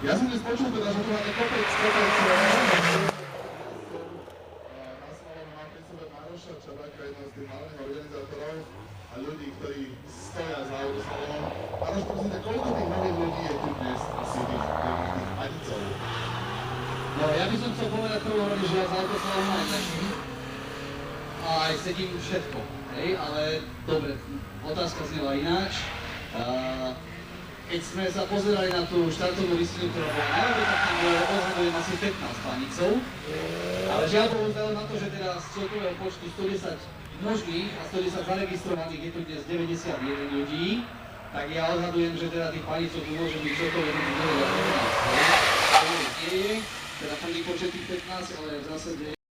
Ja som dnes počul teda, že tu máte kopec mám pri sebe Maroša Čabáka, jedného z tých hlavných organizátorov a ľudí, ktorí stoja za Autoslalomom. Maroš, prosím, koľko tých nových ľudí je tu dnes asi tých adicov? No, ja by som chcel povedať prvom rade, že ja z Autoslalom aj začím a aj sedím všetko, hej, ale dobre, otázka znela ináč. Keď sme sa pozerali na tú štartovú listinu, ktorá bola najmä, tak tam bolo odhadujem asi 15 panicov, ale žiaľ Bohu vzhľadom na to, že teda z celkového počtu 110 možných a 110 zaregistrovaných je tu dnes 91 ľudí, tak ja odhadujem, že teda tých panicov tu môže byť celkové 9 a 15. To nie je, teda plný počet tých 15, ale v zásade